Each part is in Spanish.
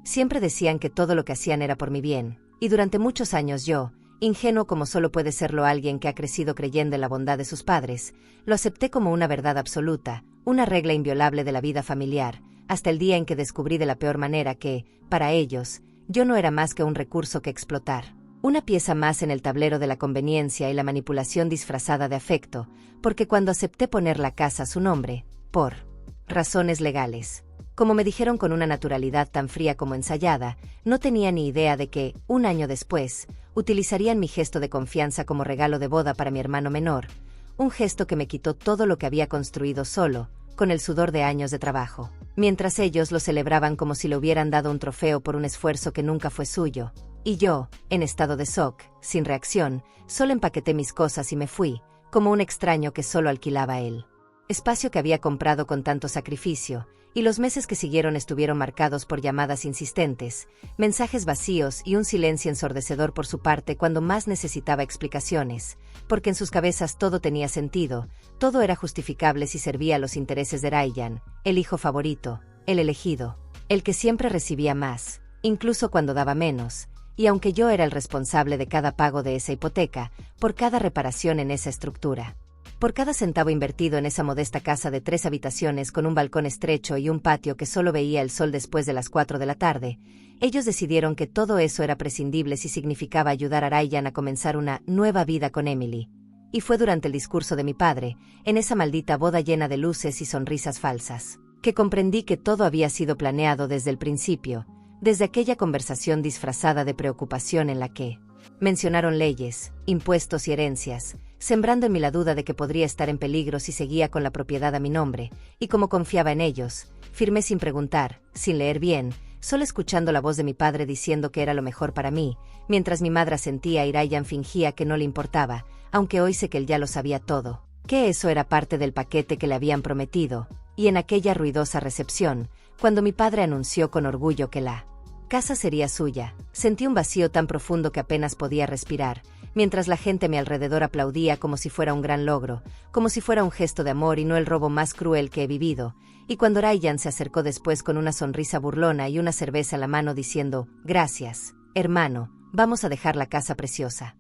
Siempre decían que todo lo que hacían era por mi bien, y durante muchos años yo, ingenuo como solo puede serlo alguien que ha crecido creyendo en la bondad de sus padres, lo acepté como una verdad absoluta, una regla inviolable de la vida familiar, hasta el día en que descubrí de la peor manera que, para ellos, yo no era más que un recurso que explotar. Una pieza más en el tablero de la conveniencia y la manipulación disfrazada de afecto, porque cuando acepté poner la casa a su nombre, por razones legales, como me dijeron con una naturalidad tan fría como ensayada, no tenía ni idea de que, un año después, utilizarían mi gesto de confianza como regalo de boda para mi hermano menor, un gesto que me quitó todo lo que había construido solo, con el sudor de años de trabajo, mientras ellos lo celebraban como si le hubieran dado un trofeo por un esfuerzo que nunca fue suyo. Y yo, en estado de shock, sin reacción, solo empaqueté mis cosas y me fui, como un extraño que solo alquilaba él. Espacio que había comprado con tanto sacrificio, y los meses que siguieron estuvieron marcados por llamadas insistentes, mensajes vacíos y un silencio ensordecedor por su parte cuando más necesitaba explicaciones, porque en sus cabezas todo tenía sentido, todo era justificable si servía a los intereses de Ryan, el hijo favorito, el elegido, el que siempre recibía más, incluso cuando daba menos. Y aunque yo era el responsable de cada pago de esa hipoteca, por cada reparación en esa estructura, por cada centavo invertido en esa modesta casa de 3 habitaciones con un balcón estrecho y un patio que solo veía el sol después de las 4 de la tarde, ellos decidieron que todo eso era prescindible si significaba ayudar a Ryan a comenzar una nueva vida con Emily. Y fue durante el discurso de mi padre, en esa maldita boda llena de luces y sonrisas falsas, que comprendí que todo había sido planeado desde el principio, desde aquella conversación disfrazada de preocupación en la que mencionaron leyes, impuestos y herencias, sembrando en mí la duda de que podría estar en peligro si seguía con la propiedad a mi nombre, y como confiaba en ellos, firmé sin preguntar, sin leer bien, solo escuchando la voz de mi padre diciendo que era lo mejor para mí, mientras mi madre asentía y Ryan fingía que no le importaba, aunque hoy sé que él ya lo sabía todo, que eso era parte del paquete que le habían prometido, y en aquella ruidosa recepción, cuando mi padre anunció con orgullo que la casa sería suya, sentí un vacío tan profundo que apenas podía respirar, mientras la gente a mi alrededor aplaudía como si fuera un gran logro, como si fuera un gesto de amor y no el robo más cruel que he vivido, y cuando Ryan se acercó después con una sonrisa burlona y una cerveza en la mano diciendo, «Gracias, hermano, vamos a dejar la casa preciosa».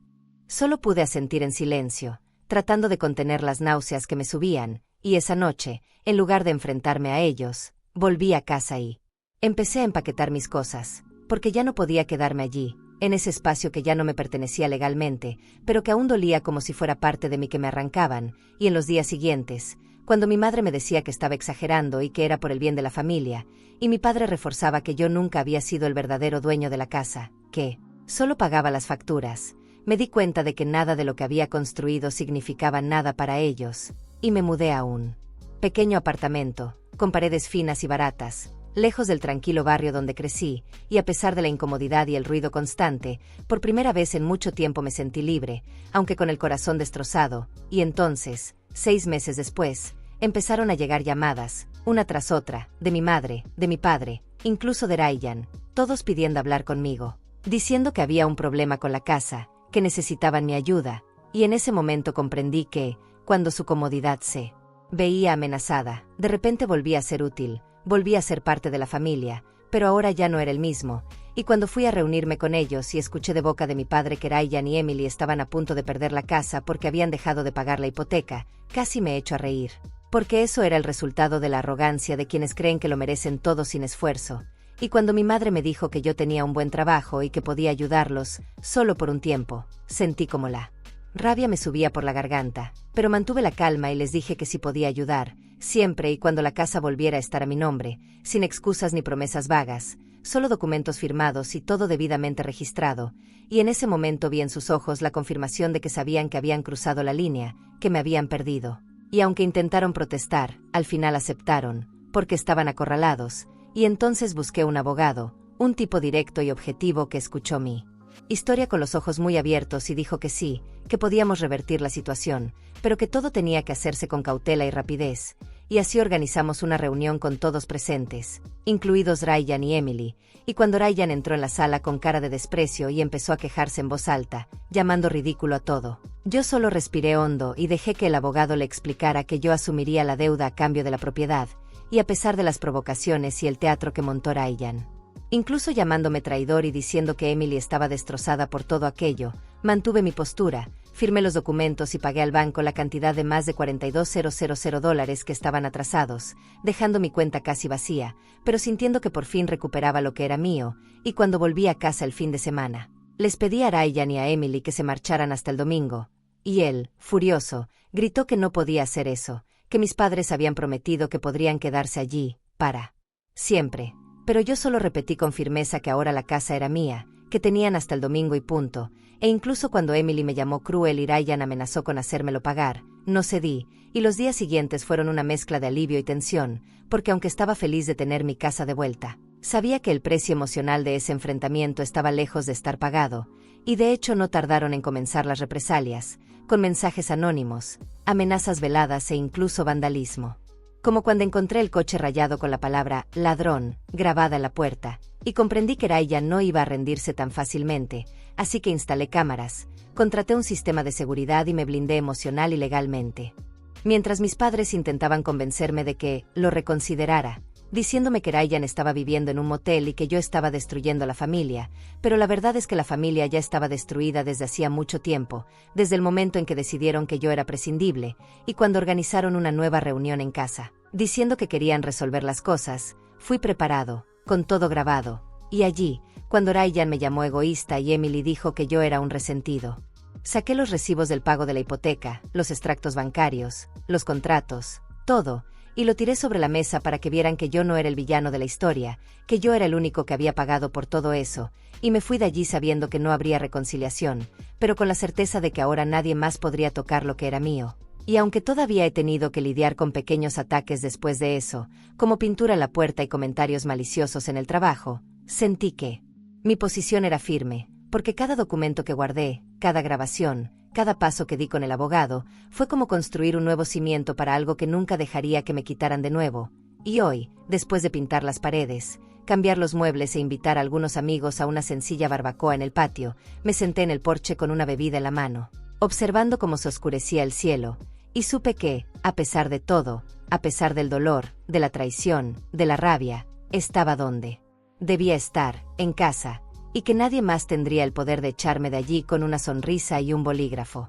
Solo pude asentir en silencio, tratando de contener las náuseas que me subían, y esa noche, en lugar de enfrentarme a ellos, volví a casa y empecé a empaquetar mis cosas, porque ya no podía quedarme allí, en ese espacio que ya no me pertenecía legalmente, pero que aún dolía como si fuera parte de mí que me arrancaban, y en los días siguientes, cuando mi madre me decía que estaba exagerando y que era por el bien de la familia, y mi padre reforzaba que yo nunca había sido el verdadero dueño de la casa, que solo pagaba las facturas, me di cuenta de que nada de lo que había construido significaba nada para ellos, y me mudé a un pequeño apartamento, con paredes finas y baratas, lejos del tranquilo barrio donde crecí, y a pesar de la incomodidad y el ruido constante, por primera vez en mucho tiempo me sentí libre, aunque con el corazón destrozado, y entonces, 6 meses después, empezaron a llegar llamadas, una tras otra, de mi madre, de mi padre, incluso de Ryan, todos pidiendo hablar conmigo, diciendo que había un problema con la casa, que necesitaban mi ayuda, y en ese momento comprendí que, cuando su comodidad se veía amenazada, de repente volví a ser útil, volví a ser parte de la familia, pero ahora ya no era el mismo, y cuando fui a reunirme con ellos y escuché de boca de mi padre que Ryan y Emily estaban a punto de perder la casa porque habían dejado de pagar la hipoteca, casi me echo a reír, porque eso era el resultado de la arrogancia de quienes creen que lo merecen todo sin esfuerzo, y cuando mi madre me dijo que yo tenía un buen trabajo y que podía ayudarlos, solo por un tiempo, sentí como la rabia me subía por la garganta, pero mantuve la calma y les dije que sí podía ayudar, siempre y cuando la casa volviera a estar a mi nombre, sin excusas ni promesas vagas, solo documentos firmados y todo debidamente registrado, y en ese momento vi en sus ojos la confirmación de que sabían que habían cruzado la línea, que me habían perdido. Y aunque intentaron protestar, al final aceptaron, porque estaban acorralados, y entonces busqué un abogado, un tipo directo y objetivo que escuchó mi historia con los ojos muy abiertos y dijo que sí, que podíamos revertir la situación, pero que todo tenía que hacerse con cautela y rapidez, y así organizamos una reunión con todos presentes, incluidos Ryan y Emily, y cuando Ryan entró en la sala con cara de desprecio y empezó a quejarse en voz alta, llamando ridículo a todo, yo solo respiré hondo y dejé que el abogado le explicara que yo asumiría la deuda a cambio de la propiedad, y a pesar de las provocaciones y el teatro que montó Ryan, Incluso llamándome traidor y diciendo que Emily estaba destrozada por todo aquello, mantuve mi postura, firmé los documentos y pagué al banco la cantidad de más de $42,000 que estaban atrasados, dejando mi cuenta casi vacía, pero sintiendo que por fin recuperaba lo que era mío, y cuando volví a casa el fin de semana, les pedí a Ryan y a Emily que se marcharan hasta el domingo, y él, furioso, gritó que no podía hacer eso, que mis padres habían prometido que podrían quedarse allí, para siempre. Pero yo solo repetí con firmeza que ahora la casa era mía, que tenían hasta el domingo y punto, e incluso cuando Emily me llamó cruel y Ryan amenazó con hacérmelo pagar, no cedí, y los días siguientes fueron una mezcla de alivio y tensión, porque aunque estaba feliz de tener mi casa de vuelta, sabía que el precio emocional de ese enfrentamiento estaba lejos de estar pagado, y de hecho no tardaron en comenzar las represalias, con mensajes anónimos, amenazas veladas e incluso vandalismo. Como cuando encontré el coche rayado con la palabra «ladrón» grabada en la puerta, y comprendí que Ryan no iba a rendirse tan fácilmente, así que instalé cámaras, contraté un sistema de seguridad y me blindé emocional y legalmente. Mientras mis padres intentaban convencerme de que lo reconsiderara, diciéndome que Ryan estaba viviendo en un motel y que yo estaba destruyendo la familia, pero la verdad es que la familia ya estaba destruida desde hacía mucho tiempo, desde el momento en que decidieron que yo era prescindible, y cuando organizaron una nueva reunión en casa, diciendo que querían resolver las cosas, fui preparado, con todo grabado, y allí, cuando Ryan me llamó egoísta y Emily dijo que yo era un resentido. Saqué los recibos del pago de la hipoteca, los extractos bancarios, los contratos, todo, y lo tiré sobre la mesa para que vieran que yo no era el villano de la historia, que yo era el único que había pagado por todo eso, y me fui de allí sabiendo que no habría reconciliación, pero con la certeza de que ahora nadie más podría tocar lo que era mío. Y aunque todavía he tenido que lidiar con pequeños ataques después de eso, como pintura en la puerta y comentarios maliciosos en el trabajo, sentí que mi posición era firme, porque cada documento que guardé, cada grabación, cada paso que di con el abogado, fue como construir un nuevo cimiento para algo que nunca dejaría que me quitaran de nuevo. Y hoy, después de pintar las paredes, cambiar los muebles e invitar a algunos amigos a una sencilla barbacoa en el patio, me senté en el porche con una bebida en la mano, observando cómo se oscurecía el cielo, y supe que, a pesar de todo, a pesar del dolor, de la traición, de la rabia, estaba donde debía estar, en casa, y que nadie más tendría el poder de echarme de allí con una sonrisa y un bolígrafo.